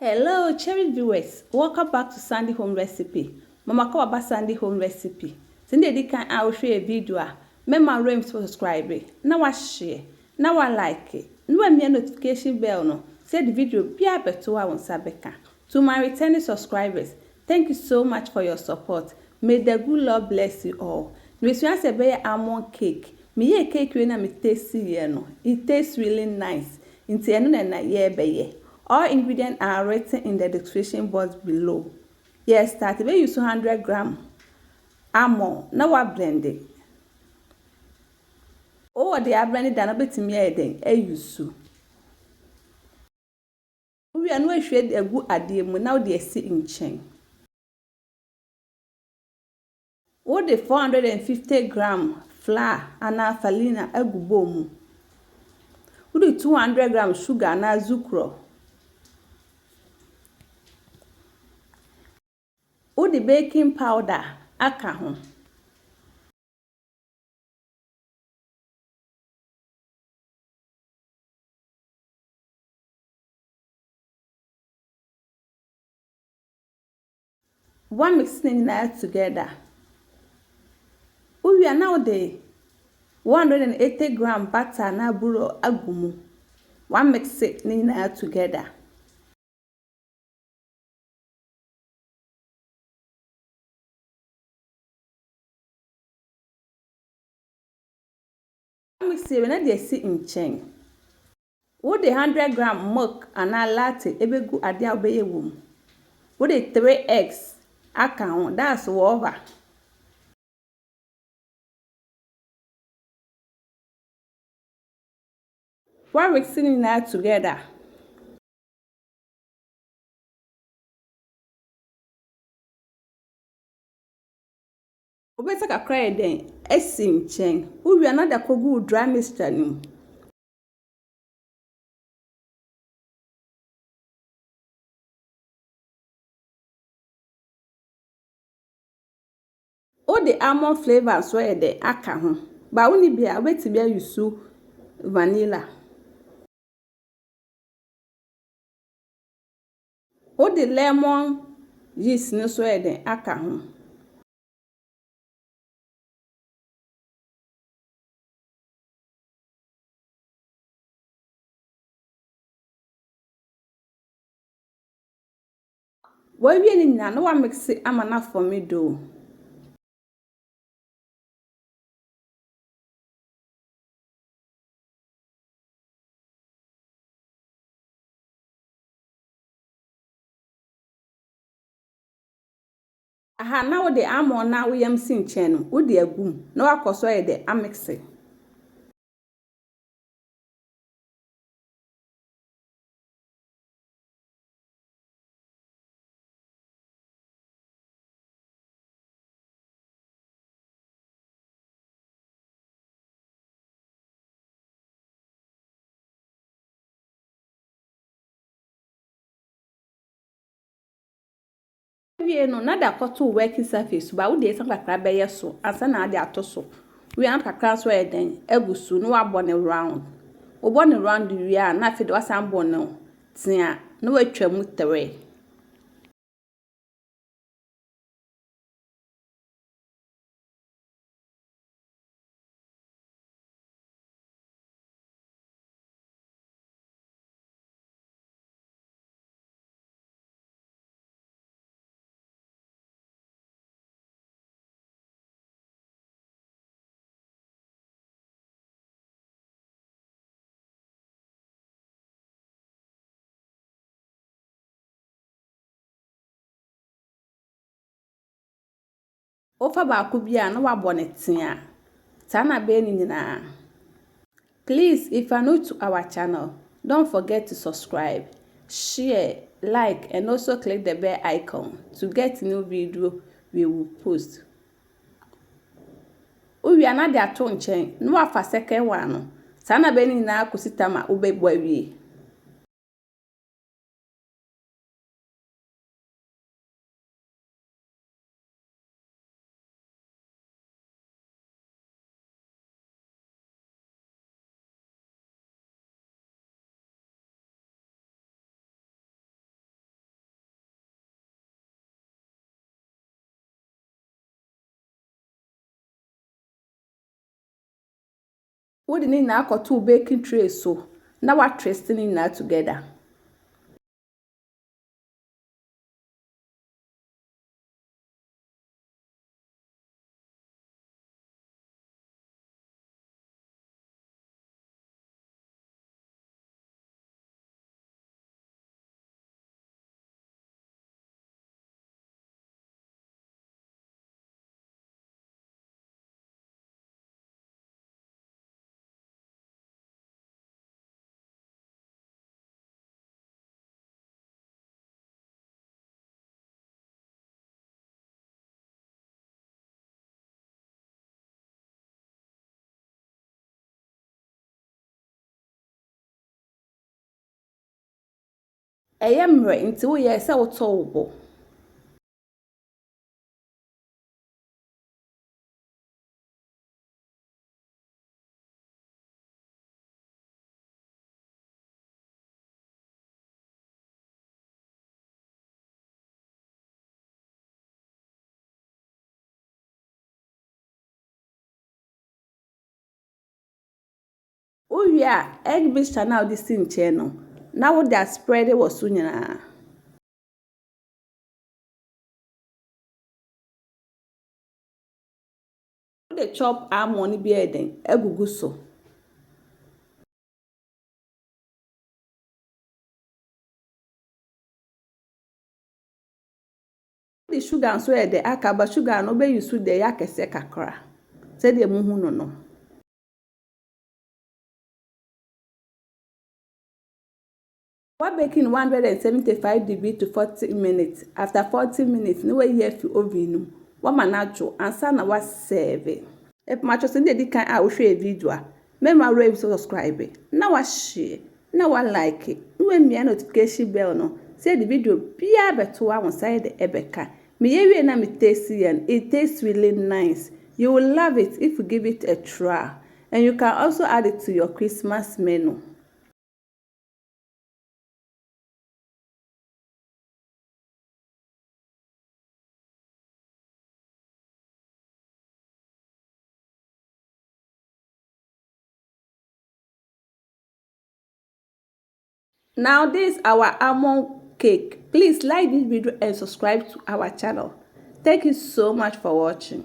Hello, cherry viewers. Welcome back to Sandy Home Recipe. Mama ko aba Sandy Home Recipe. Sinde di kan a wo hwe video a, mema rem subscribe, na wa share, na wa like, na wa mia notification bell no. Say the video bia beto wa won sabeka. To my returning subscribers, thank you so much for your support. May the good Lord bless you all. Me so say be almond cake. Me ye cake we na me taste ye no. It tastes really nice. Inti eno na ye be ye. All ingredients are written in the description box below. Yes, start. We use 200 gram almond. Now we blend it. Oh, they are blended down a bit to me. I use. We are not sure a good idea. Now they sit in chain. Oh, the 450 gram flour and farina a good boom. We do 200 gram sugar and zucchero. The baking powder aka ho 1 mixing together. We are now the 180 gram butter na buro agumu. 1 mix it together. Mix it when they sit in chain. What the 100 gram milk and a latte ebegu adia obeye wom. What the 3 eggs account that's over. One mixing together. Obeta kakra den esim chen. We another kogu dry mixture nim. All the almond flavors were the aka ho. Ba woni bia weti bia yusu vanilla. All the lemon yeast no so the aka ho. Wa wie ni na no wa mix amana for me do. Aha na wo the almond na wo yam sin chen no wo de agum na wa koso e de amix. Wie no na da koto working surface ba wo de san kakra be yeso ansa na ade atoso we an kakra so e den agusu no wa bone round wo bone round wie a na fe de wasan bone tia no wa twamu tere. Ofa ba ku bia na wa bone tia ta na be ni nyina. Please, if you are new to our channel, don't forget to subscribe, share, like, and also click the bell icon to get new video we will post. We are not there to nchen, no afa second one no. Sana be ni na kusita ma ubebo awie. Wode ne nyinaa akɔto baking tray so. Na wa twist ne nyinaa together. Ɛyɛ mmerɛ nti woyɛ sɛ wotɔ wo bo. Wowie a egg mixture na wode si nkyɛn no. Na wode spread wɔ so nyinaa. Wode chop almond bi eden egugu so. Wode sugar nso ede aka ba sugar no be use de ya kese kakra. Sɛ de muhu no no. Wa baking 175 degrees to 40 minutes. After 40 minutes, no way here fi oven no. Wa manajo ansa na wa serve. If ma choose ndi kan a wo hwe video a, remember WREWRE subscribe. Na wa share, na wa like. No mia notification bell no. Say the video bia beto wa won side the ebeka. Me ye na me taste and it tastes really nice. You will love it if you give it a try. And you can also add it to your Christmas menu. Now this is our almond cake. Please like this video and subscribe to our channel. Thank you so much for watching.